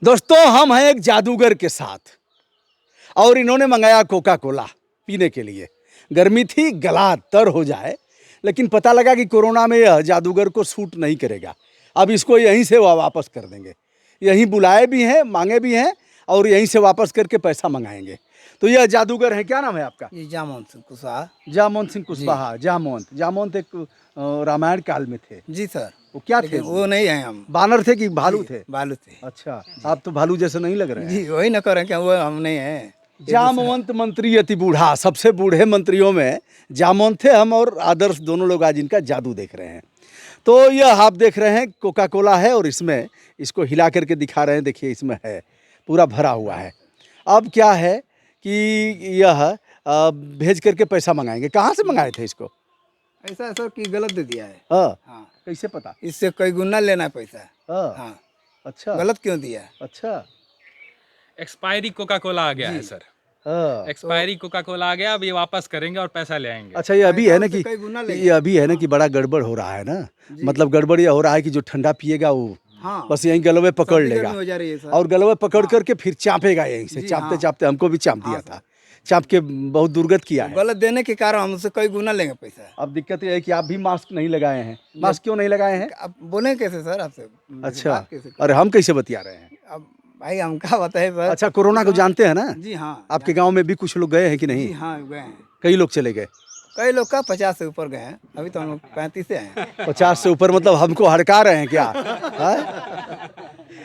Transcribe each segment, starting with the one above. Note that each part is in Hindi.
दोस्तों, हम हैं एक जादूगर के साथ और इन्होंने मंगाया कोका कोला पीने के लिए। गर्मी थी, गला तर हो जाए, लेकिन पता लगा कि कोरोना में यह जादूगर को सूट नहीं करेगा। अब इसको यहीं से वह वापस कर देंगे। यहीं बुलाए भी हैं, मांगे भी हैं और यहीं से वापस करके पैसा मंगाएंगे। तो यह जादूगर है, क्या नाम है आपका? ये जामोन सिंह कुशवाहा। जामोंत सिंह कुशवाहा। जामोंत एक रामायण काल में थे। जी सर। वो क्या थे? लेकिन वो नहीं है हम। बानर थे कि भालू जी, थे? भालू थे। अच्छा, आप तो भालू जैसे नहीं लग रहे हैं। जी वही न करें क्या, वो हम नहीं है। जामवंत मंत्री अति बूढ़ा, सबसे बूढ़े मंत्रियों में जामवंत थे हम और आदर्श दोनों लोग आज इनका जादू देख रहे हैं। तो यह आप देख रहे हैं कोका कोला है और इसमें इसको हिला करके दिखा रहे हैं, देखिए इसमें है, पूरा भरा हुआ है। अब क्या है कि यह भेज करके पैसा मंगाएंगे। कहाँ से मंगाए थे इसको? ऐसा है सर कि गलत दे दिया है। हाँ, हाँ, कैसे पता? इससे कई गुना लेना है पैसा। हाँ, हाँ, अच्छा, गलत क्यों दिया? अच्छा, एक्सपायरी कोका कोला आ गया है सर। हाँ, एक्सपायरी कोका कोला आ गया, अब ये वापस करेंगे और पैसा ले आएंगे। अच्छा, ये अभी है ना कि कई गुना ले ये अभी है ना कि बड़ा गड़बड़ हो रहा है ना, मतलब गड़बड़ ये हो रहा है कि जो ठंडा पिएगा वो हाँ, बस यहीं गलवे पकड़ सर्दी लेगा गर्मी हो जा रही है सर। और गलवे पकड़ करके फिर चापेगा यहीं से। जी, चापते हाँ। चापते हमको भी चाप दिया था, चाप के बहुत दुर्गत किया है। गलत देने के कारण हमसे कई गुना लेंगे पैसा। अब दिक्कत ये है कि आप भी मास्क नहीं लगाए हैं। मास्क क्यों नहीं लगाए हैं? अब बोले कैसे सर आपसे? अच्छा, बात कैसे करें? अरे हम कैसे बतिया रहे हैं? अब भाई हम क्या बताए सर? अच्छा, कोरोना को जानते हैं ना? जी हाँ। आपके गांव में भी कुछ लोग गए हैं कि जी नहीं? हाँ गए हैं। कई लोग चले गए। कई लोग का 50 से ऊपर गए हैं। अभी तो हम लोग 35 से आए हैं। 50 से ऊपर मतलब हमको हड़का रहे हैं क्या? हाँ?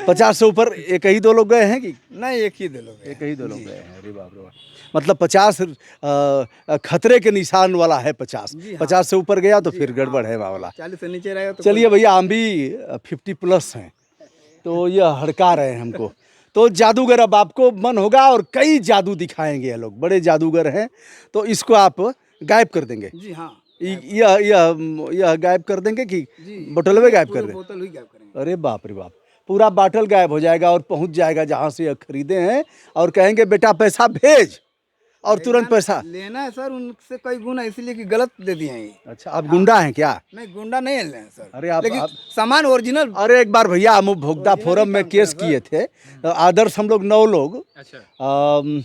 50 से ऊपर एक ही दो लोग गए हैं कि? नहीं, एक ही दे लोग गए एक ही दो लोग गए हैं। अरे बाप रे बाप, मतलब 50 खतरे के निशान वाला है। 50 जी हाँ। 50 से ऊपर गया तो फिर गड़बड़ है वाला। 40 से नीचे रहेगा तो चलिए भैया, हम भी 50 प्लस हैं, तो यह हड़का रहे हैं हमको। तो जादूगर, अब आपको मन होगा और कई जादू दिखाएंगे ये लोग, बड़े जादूगर हैं। तो इसको आप गायब कर देंगे। जी हाँ। यह गायब कर देंगे कि जी बोतल में गायब कर पूरा दें? बोतल ही गायब करेंगे। अरे बाप रे बाप, पूरा बाटल गायब हो जाएगा और पहुंच जाएगा जहां से यह खरीदे हैं और कहेंगे बेटा पैसा भेज, और तुरंत पैसा। लेना है सर उनसे कई गुना, इसलिए कि गलत दे दिए हैं ये। अच्छा, आप गुंडा हैं क्या? नहीं, गुंडा नहीं है सर। अरे आप सामान ओरिजिनल। अरे एक बार भैया हम उपभोक्ता फोरम में केस किए थे। आदर्श हम लोग 9 लोग अच्छा,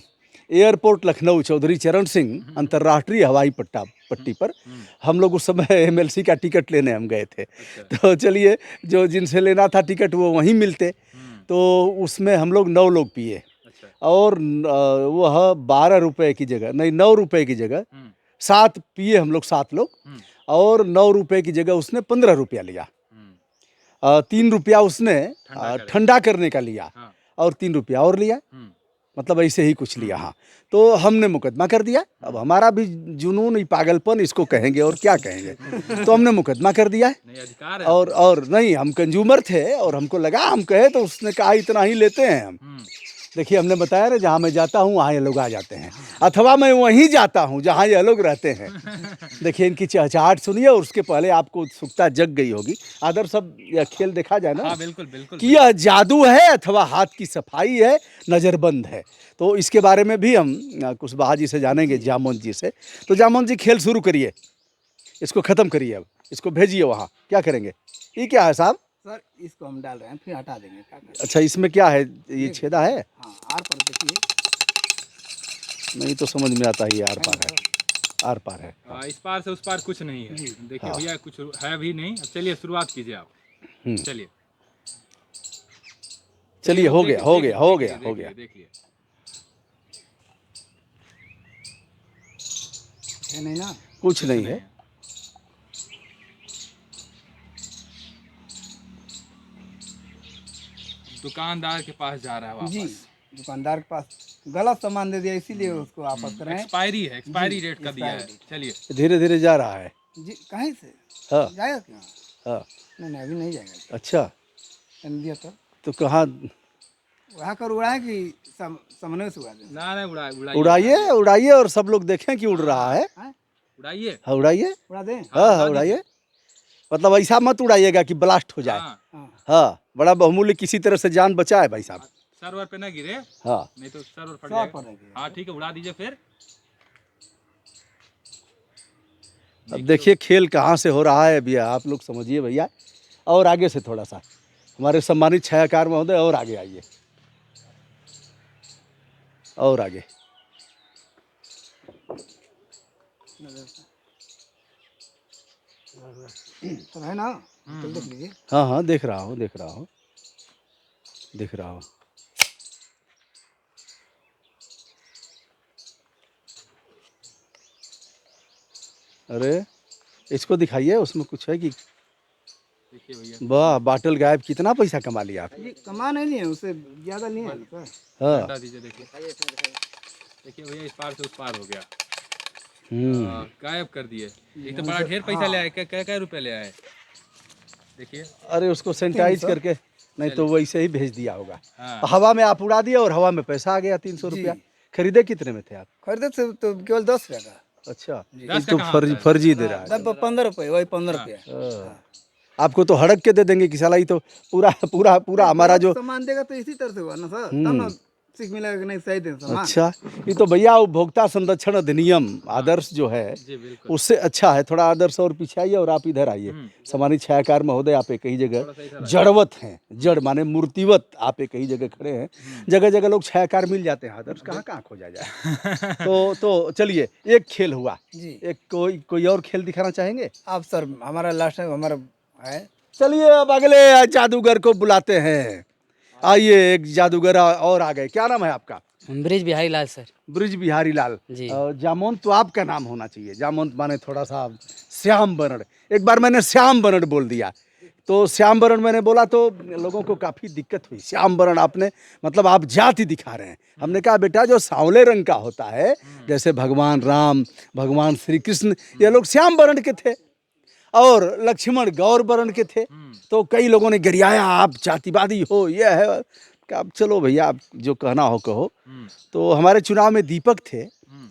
एयरपोर्ट लखनऊ चौधरी चरण सिंह अंतर्राष्ट्रीय हवाई पट्टी पर हम लोग उस समय एमएलसी का टिकट लेने हम गए थे। तो चलिए, जो जिनसे लेना था टिकट वो वहीं मिलते, तो उसमें हम लोग 9 लोग पिए अच्छा, और वह 12 रुपए की जगह, नहीं 9 रुपए की जगह 7 पिए हम लोग, 7 लोग, और 9 रुपए की जगह उसने 15 रुपया लिया। 3 रुपया उसने ठंडा करने का लिया हाँ। और 3 रुपया और लिया, मतलब ऐसे ही कुछ लिया। हाँ, तो हमने मुकदमा कर दिया। अब हमारा भी जुनून, ही पागलपन इसको कहेंगे और क्या कहेंगे, तो हमने मुकदमा कर दिया है। नहीं, अधिकार है। और नहीं, हम कंज्यूमर थे और हमको लगा, हम कहे तो उसने कहा इतना ही लेते हैं हम। देखिए, हमने बताया ना, जहाँ मैं जाता हूँ वहाँ ये लोग आ जाते हैं, अथवा मैं वहीं जाता हूँ जहाँ ये लोग रहते हैं। देखिए इनकी चहचहाट सुनिए और उसके पहले आपको उत्सुकता जग गई होगी। आदर सब यह खेल देखा जाए ना, हाँ बिल्कुल बिल्कुल। कि यह जादू है अथवा हाथ की सफाई है, नज़रबंद है। तो इसके बारे में भी हम कुशवाहा जी से जानेंगे, जामोंत जी से। तो जामोंत जी, खेल शुरू करिए, इसको ख़त्म करिए, अब इसको भेजिए वहाँ। क्या करेंगे? ये क्या है साहब? सर इसको हम डाल रहे हैं, फिर हटा देंगे। क्या करें? अच्छा, इसमें क्या है? ये छेदा है? हाँ, आर पर देखिए। नहीं तो समझ में आता ही, आर पार है, आर पार है। इस पार से उस पार कुछ नहीं है। देखिए भैया, कुछ है भी नहीं। अब चलिए शुरुआत कीजिए आप। चलिए चलिए, हो गया, हो गया, हो गया, हो गया। देखिए है नहीं ना? कुछ नहीं है। दुकानदार के पास जा रहा है जी, वापस। दुकानदार के पास गलत सामान दे दिया, इसीलिए उसको वापस कर रहे हैं। एक्सपायरी है, एक्सपायरी जी, डेट का दिया है। expiry date। चलिए धीरे धीरे जा रहा है। जी, कहीं से हाँ, जाएगा क्या? हाँ, नहीं नहीं, अभी नहीं जाएगा। अच्छा, मैंने दिया तो कहाँ? वहाँ कर उड़ाए कि सामने से उड़ा दें? ना ना, उड़ाइए, उड़ाइए और सब लोग देखें कि उड़ रहा है। हाँ? उड़ाइए। हाँ, उड़ाइए। उड़ा दें? हाँ हाँ, उड़ाइए, मतलब ऐसा मत उड़ाइएगा कि ब्लास्ट हो जाए। हाँ, हाँ। हाँ, बड़ा बहुमूल्य किसी तरह से जान बचाए भाई साहब। सर्वर पे ना गिरे, हाँ, नहीं तो सर्वर फट सर जाएगा। पड़ेगा। हाँ ठीक है, उड़ा दीजिए फिर। अब देखिए खेल कहाँ से हो रहा है भैया, आप लोग समझिए भैया। और आगे से थोड़ा सा हमारे सम्मानित छायाकार महोदय, और आगे आइए। और आगे। सब है ना, चल देख लीजिए। हाँ हाँ, देख रहा हूँ, देख रहा हूँ, देख रहा हूँ। अरे इसको दिखाइए, उसमें कुछ है कि? देखिए भैया, वाह, बाटल गायब, कितना पैसा कमा लिया आप? ये कमा नहीं है, उससे ज्यादा नहीं है सर। हाँ। हटा दीजिए। देखिए देखिए भैया, इस पार से उस पार हो गया। गायब कर दिए। ये तो बड़ा ढेर पैसा ले आए। क्या क्या क्या रुपए ले आए? देखिए। अरे उसको सैनिटाइज करके, नहीं तो वैसे ही भेज दिया होगा। हाँ। हवा में आप उड़ा दिए और हवा में पैसा आ गया 300 रुपया। खरीदे कितने में थे आप? खरीदे से तो केवल 10 रुपया का। अच्छा, ये 10 का तो कहाँ फर्जी होता है? फर्जी दे रहा है। 15 रुपये, वही 15 रुपया। हाँ। आपको तो हड़क के दे देंगे कि साला, ये तो पूरा पूरा पूरा हमारा जो। सामान देगा तो इसी तरह से हुआ ना सर, तब ना सीख मिलेगा कि नहीं सही दे सामान। अच्छा, ये तो भैया उपभोक्ता संरक्षण अधिनियम आदर्श जो है, जी बिल्कुल। उससे अच्छा है। थोड़ा आदर्श और पीछे आइए और आप इधर आइए। सम्मानित छायाकार महोदय, आप एक ही जगह जड़वत हैं, जड़ माने मूर्तिवत, आप एक ही जगह खड़े हैं। जगह जगह लोग छायाकार मिल जाते हैं, आदर्श कहाँ कहाँ खोजा जाए। तो चलिए, एक खेल हुआ जी। एक, कोई और खेल दिखाना चाहेंगे? आप सर, हमारा लास्ट टाइम हमारा है। चलिए अब अगले जादूगर को बुलाते हैं। आइए, एक जादूगर और आ गए। क्या नाम है आपका? ब्रिज बिहारी लाल सर। ब्रिज बिहारी लाल जी। जामोंत तो आपका नाम होना चाहिए। जामोंत माने थोड़ा सा श्याम बरण। एक बार मैंने श्याम बरण बोल दिया, तो श्याम बरण मैंने बोला तो लोगों को काफ़ी दिक्कत हुई। श्याम बरण आपने, मतलब आप जाति दिखा रहे हैं। हमने कहा बेटा, जो सांवले रंग का होता है, जैसे भगवान राम, भगवान श्री कृष्ण, ये लोग श्याम बरण के थे, और लक्ष्मण गौर वर्ण के थे। तो कई लोगों ने गरियाया, आप जातिवादी हो, ये है। क्या, चलो भैया, आप जो कहना हो कहो। तो हमारे चुनाव में दीपक थे,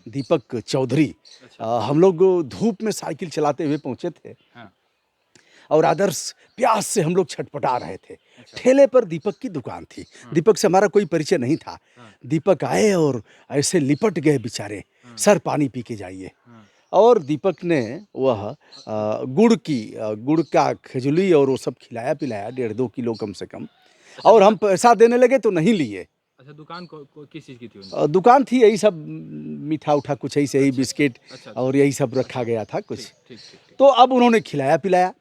दीपक चौधरी। हम लोग धूप में साइकिल चलाते हुए पहुंचे थे। हाँ। और आदर्श प्यास से हम लोग छटपटा रहे थे। ठेले पर दीपक की दुकान थी। दीपक से हमारा कोई परिचय नहीं था। दीपक आए और ऐसे लिपट गए बेचारे, सर पानी पी के जाइए। और दीपक ने वह गुड़ का खजूली और वो सब खिलाया पिलाया, 1.5-2 किलो कम से कम। और हम पैसा देने लगे तो नहीं लिए। अच्छा, दुकान को किस चीज़ की थी उनकी? दुकान थी यही सब, मीठा उठा कुछ ऐसे ही, बिस्किट और यही सब रखा गया था कुछ। ठीक। तो अब उन्होंने खिलाया पिलाया।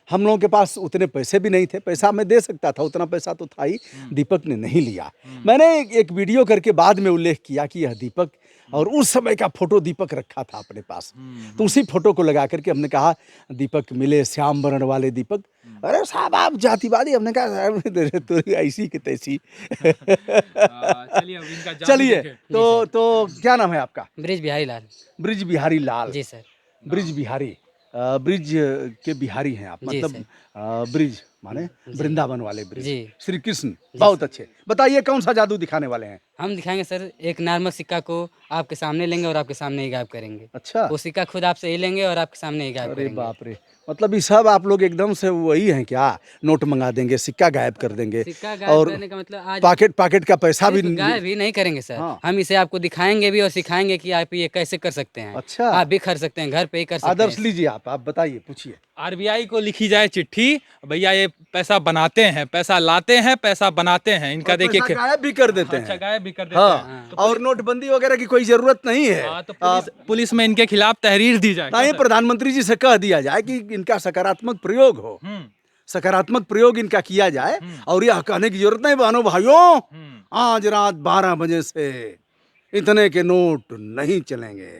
हम लोगों के पास उतने पैसे भी नहीं थे। पैसा मैं दे सकता था, उतना पैसा तो था ही। दीपक ने नहीं लिया। मैंने एक वीडियो करके बाद में उल्लेख किया कि यह दीपक, और उस समय का फोटो दीपक रखा था अपने पास। तो उसी फोटो को लगा करके हमने कहा, दीपक मिले, श्याम वर्ण वाले दीपक। अरे साहब, आप जातिवादी। हमने कहा तो ऐसी की तैसी। चलिए अब इनका जादू चलिए, देखें। तो क्या नाम है आपका? ब्रिज बिहारी लाल। ब्रिज बिहारी लाल। जी सर। ब्रिज बिहारी, ब्रिज के बिहारी हैं आप, जी मतलब ब्रिज माने वृंदावन वाले ब्रिज, जी। श्री कृष्ण। बहुत अच्छे। बताइए, कौन सा जादू दिखाने वाले हैं? हम दिखाएंगे सर, एक नॉर्मल सिक्का को आपके सामने लेंगे और आपके सामने ही गायब करेंगे। अच्छा, वो सिक्का खुद आपसे ही लेंगे और आपके सामने ही गायब अरे करेंगे। बाप रे, मतलब ये सब आप लोग एकदम से वही हैं क्या? नोट मंगा देंगे, सिक्का गायब कर देंगे, सिक्का गायब और करने का मतलब आज पाकेट का पैसा भी सिर्फ गायब ही नहीं करेंगे सर। हाँ। हम इसे आपको दिखाएंगे भी और सिखाएंगे कि आप ये कैसे कर सकते हैं। अच्छा। आप भी कर सकते हैं, घर पे ही कर सकते आदर्श हैं। लीजिए, आप बताइए, पूछिए। आरबीआई को लिखी जाए चिट्ठी, भैया ये पैसा बनाते हैं, पैसा लाते हैं, पैसा बनाते हैं। इनका और देखिए पैसा गायब भी कर देते अच्छा, हैं। गायब भी कर देते हाँ, हैं। और नोटबंदी वगैरह की कोई जरूरत नहीं है। हाँ, तो पुलिस में इनके खिलाफ तहरीर दी जाए। नहीं, प्रधानमंत्री जी से कह दिया जाए कि इनका सकारात्मक प्रयोग हो, सकारात्मक प्रयोग इनका किया जाए। और यह कहने की जरूरत नहीं, बहनों भाइयों, आज रात 12 बजे से इतने के नोट नहीं चलेंगे,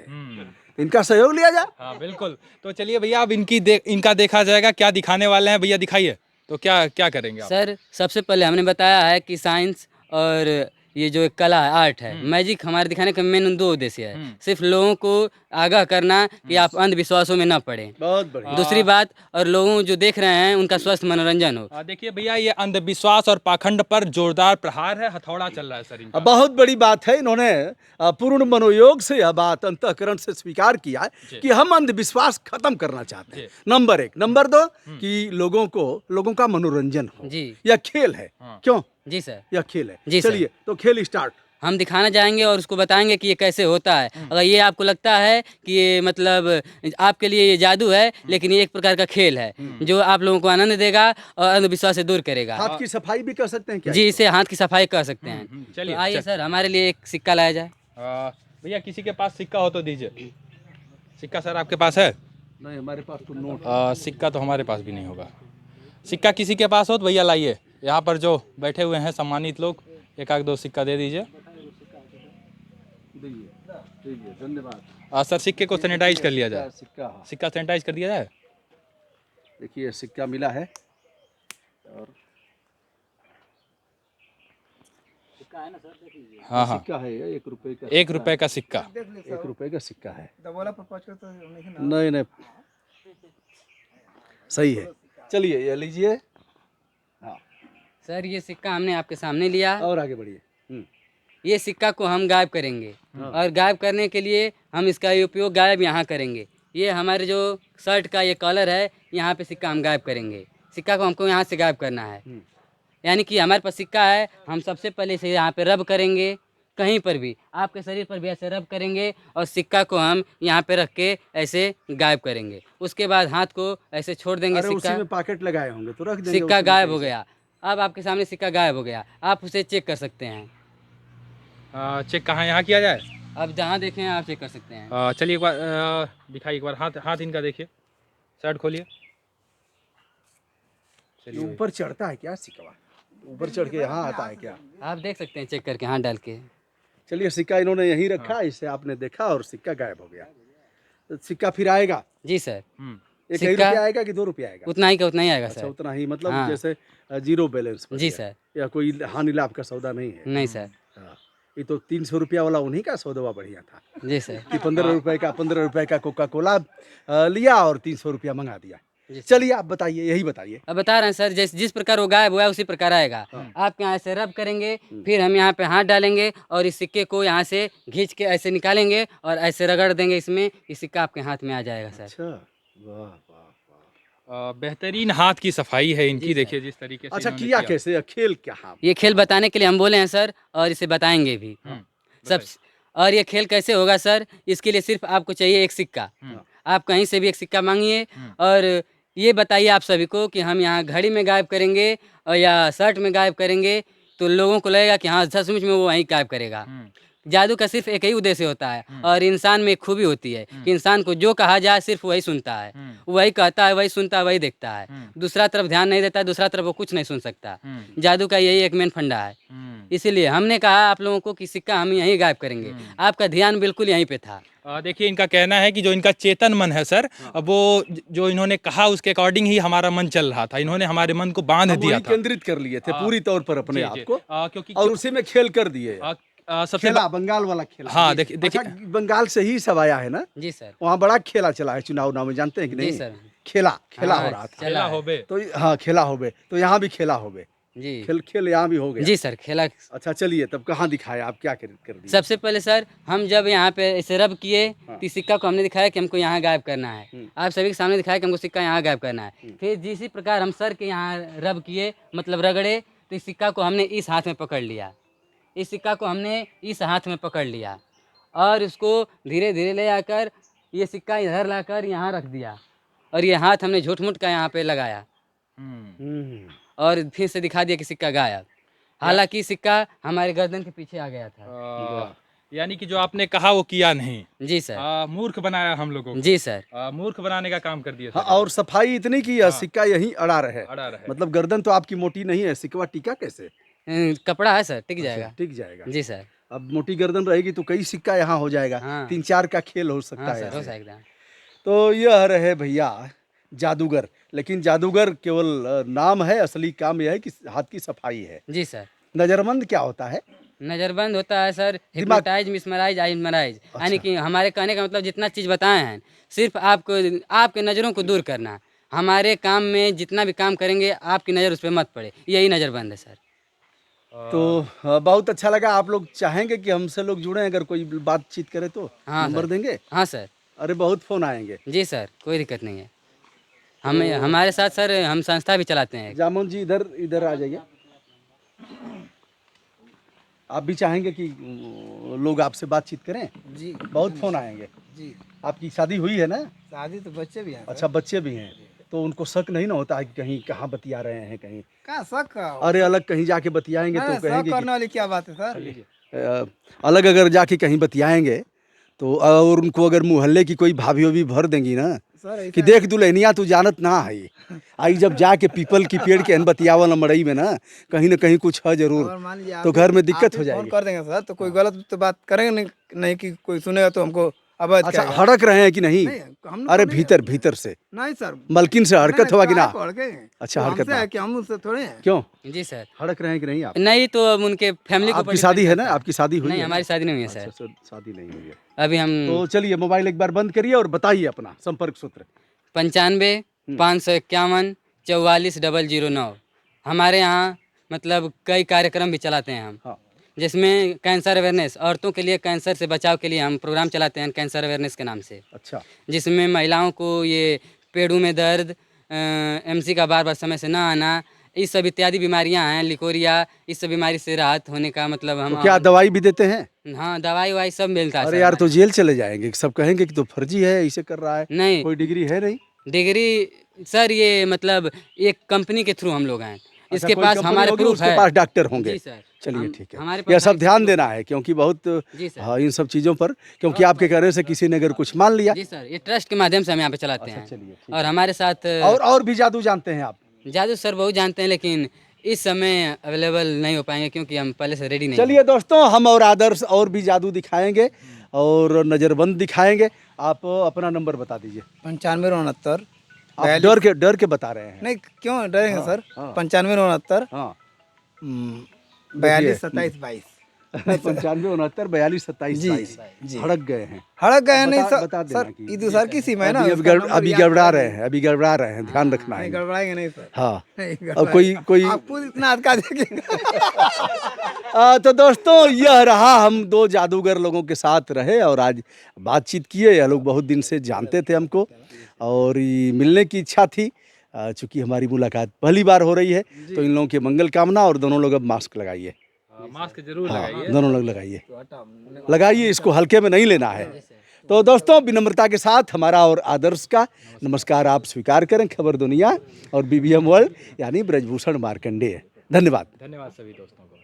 इनका सहयोग लिया जाए। हाँ बिल्कुल। तो चलिए भैया, अब इनका देखा जाएगा, क्या दिखाने वाले हैं भैया, दिखाइए। तो क्या करेंगे आप? सर, सबसे पहले हमने बताया है कि साइंस और ये जो एक कला है, आर्ट है, मैजिक हमारे दिखाने का मेन 2 उद्देश्य है। सिर्फ लोगों को आगाह करना कि आप अंधविश्वासों में न पड़े। बहुत बढ़िया। दूसरी बात, और लोगों जो देख रहे हैं उनका स्वस्थ मनोरंजन हो। देखिए भैया, ये अंधविश्वास और पाखंड पर जोरदार प्रहार है, हथौड़ा चल रहा है सर इनका। बहुत बड़ी बात है। इन्होंने पूर्ण मनोयोग से यह बात अंतःकरण से स्वीकार किया है कि हम अंधविश्वास खत्म करना चाहते हैं। नंबर 1। नंबर 2 कि लोगों का मनोरंजन हो। जी। यह खेल है। क्यों? जी सर। यह खेल है। जी सर। चलिए, तो खेल स्टार्ट। हम दिखाना जाएंगे और उसको बताएंगे कि ये कैसे होता है। अगर ये आपको लगता है कि ये मतलब आपके लिए ये जादू है, लेकिन ये एक प्रकार का खेल है जो आप लोगों को आनंद देगा और अंधविश्वास से दूर करेगा। हाथ की सफाई भी कर सकते हैं क्या? जी, इसे हाथ की सफाई कर सकते हैं। चलिए, तो आइए सर, हमारे लिए एक सिक्का लाया जाए। भैया किसी के पास सिक्का हो तो दीजिए। सिक्का सर आपके पास है? नहीं, हमारे पास तो नोट। सिक्का तो हमारे पास भी नहीं होगा। सिक्का किसी के पास हो तो भैया लाइए। यहाँ पर जो बैठे हुए हैं सम्मानित लोग, एक आध दो सिक्का दे दीजिए। ठीक है, धन्यवाद। सर सिक्के को सैनिटाइज कर लिया जाए। सिक्का, हाँ। सिक्का सैनिटाइज कर दिया जाए। देखिए सिक्का मिला है और हाँ हाँ, सिक्का है ये, 1 रुपए का। 1 रुपए का सिक्का। देख ले 1 रुपए का सिक्का है। दबोला पर पहुंच कर तो नहीं ना। नहीं नहीं, सही है। चलिए ये लीजिए। हाँ, सर ये सिक्का हमने आपके सामने लिया, और आगे बढ़िए। ये सिक्का को हम गायब करेंगे और गायब करने के लिए हम इसका उपयोग गायब यहाँ करेंगे। ये हमारे जो शर्ट का ये कॉलर है, यहाँ पे सिक्का हम गायब करेंगे। सिक्का को हमको यहाँ से गायब करना है। यानी कि हमारे पास सिक्का है, हम सबसे पहले इसे यहाँ पे रब करेंगे, कहीं पर भी आपके शरीर पर भी ऐसे रब करेंगे और सिक्का को हम यहाँ पे रख के ऐसे गायब करेंगे। उसके बाद हाथ को ऐसे छोड़ देंगे। अरे उसी सिक्का में पॉकेट लगाए होंगे तो रख देंगे। सिक्का उसमें गायब हो कैसे? गया। अब आपके सामने सिक्का गायब हो गया, आप उसे चेक कर सकते हैं। चेक कहाँ यहाँ किया जाए? अब जहाँ देखें आप चेक कर सकते हैं। चलिए एक बार दिखाइए, एक बार हाथ हाथ इनका देखिए। शर्ट खोलिए। ये ऊपर चढ़ता है क्या सिक्का? ऊपर चढ़ के यहाँ आता है क्या? आप देख सकते हैं चेक करके हाथ डाल के। चलिए सिक्का इन्होंने यहीं रखा, इसे आपने देखा और सिक्का गायब हो गया। तो सिक्का फिर आएगा? जी सर, एक ही सिक्का- रुपया आएगा कि 2 रुपया आएगा? उतना ही का उतना ही आएगा अच्छा, सर। उतना ही, मतलब हाँ। जैसे जीरो बैलेंस पर जी दिया। सर। या कोई हानि लाभ का सौदा नहीं है। नहीं सर। हाँ। ये तो 300 रुपया वाला उन्हीं का सौदा बढ़िया था जी सर। कि 15 रुपए का कोका कोला लिया और 300 रुपया मंगा दिया। जी। चलिए आप बताइए, यही बताइए। अब बता रहे हैं सर, जिस प्रकार वो गायब हुआ है उसी प्रकार आएगा। आप यहाँ से रब करेंगे, फिर हम यहाँ पे हाथ डालेंगे और इस सिक्के को यहाँ से खींच के ऐसे निकालेंगे और ऐसे रगड़ देंगे इसमें, ये सिक्का आपके हाथ में आ जाएगा सर। अच्छा, वाह वाह वाह। बेहतरीन हाथ की सफाई है इनकी, देखिए जिस तरीके से अच्छा, इन्होंने किया कैसे? खेल क्या? हाँ, ये खेल बताने के लिए हम बोले हैं सर, और इसे बताएंगे भी सब। और ये खेल कैसे होगा सर, इसके लिए सिर्फ आपको चाहिए एक सिक्का। आप कहीं से भी एक सिक्का मांगिए और ये बताइए आप सभी को कि हम यहाँ घड़ी में गायब करेंगे और या शर्ट में गायब करेंगे, तो लोगों को लगेगा कि हाँ सचमुच में वो वहीं गायब करेगा। जादू का सिर्फ एक ही उद्देश्य होता है और इंसान में एक खूबी होती है कि इंसान को जो कहा जाए सिर्फ वही सुनता है, वही कहता है, वही सुनता है, वही देखता है। दूसरा तरफ ध्यान नहीं देता है, दूसरा तरफ वो कुछ नहीं सुन सकता। जादू का यही एक मेन फंडा है। इसीलिए हमने कहा आप लोगों को कि सिक्का हम यहीं गायब करेंगे। आपका ध्यान बिल्कुल यहीं पे था। देखिए इनका कहना है कि जो इनका चेतन मन है सर, वो जो इन्होंने कहा उसके अकॉर्डिंग ही हमारा मन चल रहा था। इन्होंने हमारे मन को बांध अब दिया वही था। केंद्रित कर लिए थे पूरी तौर पर अपने जी, आप जी। को, क्योंकि और उसी में खेल कर दिए। सबसे खेला, बंगाल वाला खेला। हाँ, देखिए अच्छा, बंगाल से ही सब आया है ना? जी सर। वहाँ बड़ा खेला चला है चुनाव नाव में, जानते हैं कि जी नहीं? सर। खेला हाँ, हो रहा था। चला खेला है। होबे। तो हाँ, खेला होबे, तो यहाँ भी खेला होबे। जी खेल यहाँ भी हो गया। जी सर, खेला। अच्छा चलिए, तब कहाँ दिखाए आप, क्या कर दिए? सबसे पहले सर हम जब यहाँ पे इसे रब किए तो सिक्का को हमने दिखाया कि हमको यहाँ गायब करना है। आप सभी के सामने दिखाया कि हमको सिक्का यहाँ गायब करना है। फिर जिसी प्रकार हम सर के यहाँ रब किए, मतलब रगड़े, तो इस सिक्का को हमने इस हाथ में पकड़ लिया। इस सिक्का को हमने इस हाथ में पकड़ लिया और उसको धीरे धीरे ले आकर ये सिक्का इधर लाकर यहाँ रख दिया और ये हाथ हमने झूठ-मूठ का यहाँ पे लगाया और फिर से दिखा दिया कि सिक्का गायब। हालांकि सिक्का हमारे गर्दन के पीछे आ गया था। यानी कि जो आपने कहा वो किया नहीं। जी सर। मूर्ख बनाया हम लोगों को। जी सर। मूर्ख बनाने का काम कर दिया हाँ, सर। और सफाई इतनी की सिक्का यहीं अड़ा रहे। अड़ा रहे। मतलब गर्दन तो आपकी मोटी नहीं है, सिक्का टिका कैसे? कपड़ा है सर, टिक जाएगा। टिक जाएगा। जी सर। अब मोटी गर्दन रहेगी तो कई सिक्का यहाँ हो जाएगा। हाँ। 3-4 का खेल हो सकता हाँ है सर, हो ऐसे। सकता है। तो यह रहे भैया जादूगर, लेकिन जादूगर केवल नाम है, असली काम यह है कि हाथ की सफाई है। जी सर। नजरबंद क्या होता है? नज़रबंद होता है सर हिप्नोटाइज, मिसमराइज, आइमराइज। यानी कि हमारे कहने का मतलब जितना चीज़ बताए हैं सिर्फ आपको आपके नज़रों को दूर करना। हमारे काम में जितना भी काम करेंगे आपकी नज़र उस पर मत पड़े, यही नज़रबंद है सर। तो बहुत अच्छा लगा। आप लोग चाहेंगे कि हमसे लोग जुड़े, अगर कोई बातचीत करे तो हाँ नंबर सर। देंगे? हाँ सर। अरे बहुत फोन आएंगे। जी सर, कोई दिक्कत नहीं है। हमारे साथ सर हम संस्था भी चलाते हैं। जामुन जी इधर आ जाइए। आप भी चाहेंगे कि लोग आपसे बातचीत करें? जी बहुत फोन आएंगे। जी। आपकी शादी हुई है ना? शादी तो बच्चे भी हैं। अच्छा, बच्चे भी हैं, तो उनको शक नहीं ना होता है कि कहीं कहाँ बतिया रहे हैं कहीं? कहाँ शक का? अरे अलग कहीं जाके बतियाएंगे तो शक कहेंगे करने वाली क्या बात है सर? अलग अगर जाके कहीं बतियाएंगे तो और उनको अगर मोहल्ले की कोई भाभी भी भर देंगी ना सर कि देख दुल्हनिया तू जानत ना है आई जब जाके पीपल की पेड़ के अन बतियावल मड़ई में ना कहीं कुछ है और जरूर मान लीजिए तो आप घर में भी- दिक्कत आप हो भी फोन जाएगी। कर देंगे सर तो कोई गलत तो बात करेंगे नहीं, नहीं कि कोई सुनेगा तो हमको अवैध अच्छा कहेगा। हड़क रहे हैं कि नहीं? नहीं, हम लोग अरे को नहीं- भीतर भीतर से नहीं सर मलकिन से हरकत हुआ कि ना? अच्छा, अच्छा हरकत हमसे ना। है कि हम उससे थोड़े हैं। क्यों जी सर। हड़क रहे हैं कि नहीं आप? नहीं तो अब उनके फैमिली के ऊपर आपकी शादी depend है ना? करता है। आपकी शादी हुई नहीं, है ना? हमारी शादी नहीं हुई है अच्छा, सर। शादी नहीं हुई है। अभी हम तो चलिए मोबाइल एक बार बंद करिए और बताइए अपना संपर्क सूत्र। 95 551 44 009। हमारे यहाँ मतलब कई कार्यक्रम भी चलाते हैं हम, हाँ जिसमें कैंसर अवेयरनेस, औरतों के लिए कैंसर से बचाव के लिए हम प्रोग्राम चलाते हैं कैंसर अवेयरनेस के नाम से, अच्छा जिसमें महिलाओं को ये पेड़ों में दर्द, एमसी का बार बार समय से ना आना, ये सब इत्यादि बीमारियां हैं, लिकोरिया, इस सब बीमारी से राहत होने का मतलब हम तो क्या दवाई भी देते हैं? हाँ दवाई वाई सब मिलता है अरे सर यार तो हमारे जेल चले जाएंगे सब कहेंगे कि तो फर्जी है ऐसे कर रहा है यहाँ। नहीं कोई डिग्री है नहीं। डिग्री सर ये मतलब एक कंपनी के थ्रू हम लोग हैं, अच्छा, इसके कोई पास कंपनी हमारे होगी, प्रूफ उसके है। पास डॉक्टर होंगे। जी सर। चलिए हम- ठीक है हमारे यह पास सब हमारे ध्यान proof देना है क्योंकि बहुत जी सर। हाँ इन सब चीज़ों पर क्योंकि आपके कहने से किसी ने अगर कुछ मान लिया। जी सर, ये ट्रस्ट के माध्यम से हम यहाँ पे चलाते हैं। चलिए ठीक और हमारे साथ और भी जादू जानते हैं आप? जादू सर बहुत जानते हैं, लेकिन इस समय अवेलेबल नहीं हो पाएंगे क्योंकि हम पहले से रेडी नहीं हैं। चलिए दोस्तों हम और आदर्श और भी जादू दिखाएंगे और नज़रबंद दिखाएंगे। आप अपना नंबर बता दीजिए। 95 आप डर के बता रहे हैं। नहीं क्यों डरेंगे सर? हाँ। 95 हाँ 42 27 22। 95 69 42 27 जी, 22 जी। हड़क गए हैं। हड़क गए नहीं बता सर, देना सर कि- ईदू सर की सीमा है ना, अभी उसका नंबर अभी याद गड़बड़ा कर रहे लीजिए। हैं, अभी गड़बड़ा रहे हैं, ध्यान रखना नहीं है। गड़बड़ाएंगे नहीं सर। हाँ नहीं और कोई आप खुद इतना अटका देंगे। तो दोस्तों यह रहा हम दो जादूगर लोगों के साथ रहे और आज बातचीत किए। यह लोग बहुत दिन से जानते थे हमको और ये मिलने की इच्छा थी। चूंकि हमारी मुलाकात पहली बार हो रही है तो इन लोगों के मंगल कामना। और दोनों लोग अब मास्क लगाइए। मास्क जरूर हाँ लगाइए। दोनों लोग लगाइए, इसको हल्के में नहीं लेना है। तो दोस्तों विनम्रता के साथ हमारा और आदर्श का नमस्कार आप स्वीकार करें। खबर दुनिया और बीबीएम वर्ल्ड यानी ब्रजभूषण मार्कंडेय। धन्यवाद। धन्यवाद सभी दोस्तों को।